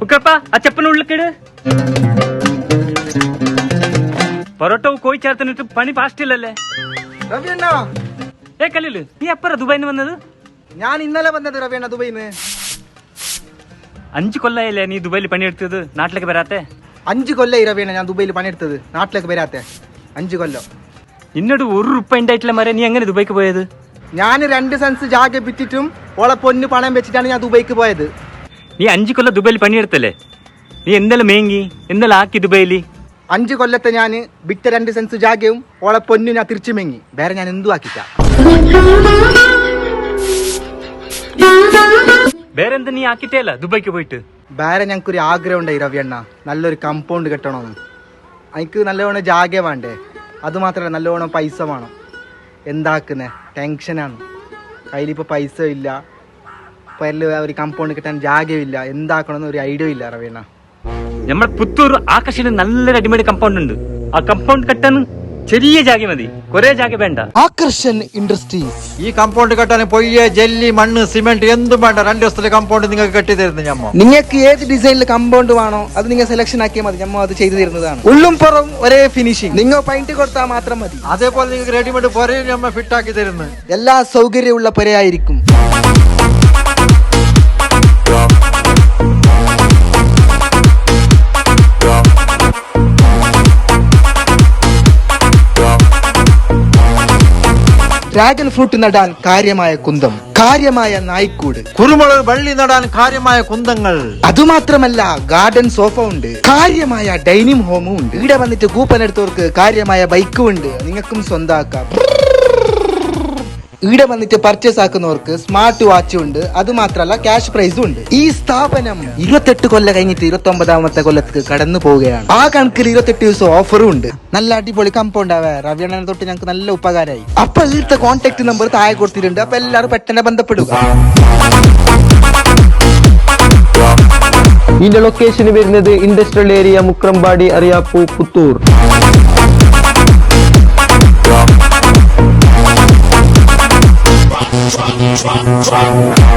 ഉക്കപ്പ ആ ചെപ്പന ഉള്ളിക്കിട്. പൊറോട്ടവും കോഴി ചേർത്തിട്ട് പണി ഫാസ്റ്റില്ലല്ലേ? രവിയണ്ണ, കല്ലില് നീ എപ്പറ ദുബായിന്ന് വന്നത്? ഞാൻ ഇന്നലെ വന്നത് രവിയണ്ണ ദുബൈന്ന്. 5 കൊല്ലായല്ലേ നീ ദുബായിൽ പണിയെടുത്തത്, നാട്ടിലേക്ക് വരാത്തെ? 5 കൊല്ലായി രവിയണ്ണ ഞാൻ ദുബൈയിൽ പണിയെടുത്തത്, നാട്ടിലേക്ക് വരാത്തെ 5 കൊല്ലം. നിന്നോട് 1 റുപ്യ ഉണ്ടായിട്ടില്ല മരെ, നീ എങ്ങനെ ദുബായിക്ക് പോയത്? ഞാൻ 2 സെൻസ് ജാഗ വിറ്റിട്ടും ഓളെ പൊന്ന് പണം വെച്ചിട്ടാണ് ഞാൻ ദുബൈക്ക് പോയത്. നീ 5 കൊല്ലം ദുബായിൽ പണിയെടുത്തല്ലേ? നീ എന്തെല്ലാം മേങ്ങി, എന്തെല്ലാം ആക്കി ദുബായില്? 5 കൊല്ലത്തെ ഞാൻ വിറ്റ 2 സെൻസ് ജാഗയും ഓളെ പൊന്നു ഞാൻ തിരിച്ചു മെങ്ങി. വേറെ ഞാൻ എന്തു ആക്കിച്ച. വേറെ എന്താ നീ ആക്കിട്ടേല്ല ദുബായിക്ക് പോയിട്ട്? വേറെ ഞങ്ങൾക്കൊരു ആഗ്രഹം ഉണ്ടായി രവിയണ്ണ, നല്ലൊരു കമ്പൗണ്ട് കെട്ടണമെന്ന്. എനിക്ക് നല്ലവണ്ണം ജാഗ വേണ്ടേ, അതുമാത്രമല്ല നല്ലവണ്ണം പൈസ വേണം. എന്താക്കുന്നേ, ടെൻഷനാണ്. കയ്യിലിപ്പോൾ പൈസ ഇല്ല, പേരിൽ ഒരു കമ്പൗണ്ട് കെട്ടാൻ ജാഗയില്ല, എന്താക്കണമെന്ന് ഒരു ഐഡിയ ഇല്ല രവിയണ്ണ. നമ്മൾ പുത്തൂർ ആകർഷിന് നല്ലൊരു റെഡിമെയ്ഡ് കമ്പൗണ്ട് ഉണ്ട്. ആ കമ്പൗണ്ട് കെട്ടാൻ ചെറിയ ജാഗ മതി, കുറെ ജാഗ വേണ്ട. ആകർഷൻ ഇൻഡസ്ട്രീസ് ഈ കമ്പൗണ്ട് കെട്ടാൻ പൊയ്യ ജെല്ലി മണ്ണ് സിമെന്റ് എന്തും വേണ്ട. 2 ദിവസത്തിലെ കമ്പൗണ്ട് നിങ്ങൾക്ക് കെട്ടി തരുന്നു ഞമ്മ. നിങ്ങൾക്ക് ഏത് ഡിസൈനിൽ കമ്പൗണ്ട് വേണോ അത് നിങ്ങൾ സെലക്ഷൻ ആക്കിയാൽ മതി, ഞമ്മ അത് ചെയ്തു തരുന്നതാണ്. ഉള്ളും പുറം ഒരേ ഫിനിഷിംഗ്, നിങ്ങൾ പെയിന്റ് കൊടുത്താൽ മാത്രം മതി. അതേപോലെ നിങ്ങൾക്ക് റെഡിമെയ്ഡ് പൊരയും ഞമ്മ ഫിറ്റ് ആക്കി തരുന്നു. എല്ലാ സൗകര്യമുള്ള പുരയായിരിക്കും. ഡ്രാഗൺ ഫ്രൂട്ട് നടാൻ കാര്യമായ കുന്തം, കാര്യമായ നായ്ക്കൂട്, കുരുമുളക് വള്ളി നടാൻ കാര്യമായ കുന്തങ്ങൾ. അതുമാത്രമല്ല ഗാർഡൻ സോഫ ഉണ്ട്, കാര്യമായ ഡൈനിങ് ഹോമും ഉണ്ട്. ഇവിടെ വന്നിട്ട് കൂപ്പൺ എടുത്തവർക്ക് കാര്യമായ ബൈക്കും ഉണ്ട്, നിങ്ങൾക്കും സ്വന്തമാക്കാം. ഇവിടെ വന്നിട്ട് പർച്ചേസ് ആക്കുന്നവർക്ക് സ്മാർട്ട് വാച്ചും ഉണ്ട്, അതുമാത്രമല്ല ക്യാഷ് പ്രൈസും ഉണ്ട്. ഈ സ്ഥാപനം 28 കൊല്ലം കഴിഞ്ഞിട്ട് 29ാമത്തെ കൊല്ലത്തേക്ക് കടന്നു പോവുകയാണ്. ആ കണക്കിൽ 28 ദിവസം ഓഫറും ഉണ്ട്. നല്ല അടിപൊളി കമ്പൗണ്ട് ആവേ രവിയണ്ണനെ തൊട്ട് ഞങ്ങൾക്ക് നല്ല ഉപകാരമായി. അപ്പൊ ഇവിടുത്തെ കോൺടാക്ട് നമ്പർ താഴെ കൊടുത്തിട്ടുണ്ട്, അപ്പൊ എല്ലാവരും പെട്ടെന്ന് ബന്ധപ്പെടുക. ഇതിന്റെ ലൊക്കേഷൻ വരുന്നത് ഇൻഡസ്ട്രിയൽ ഏരിയ മുക്രമ്പാടി അറിയാപ്പൂ പുത്തൂർ. Try.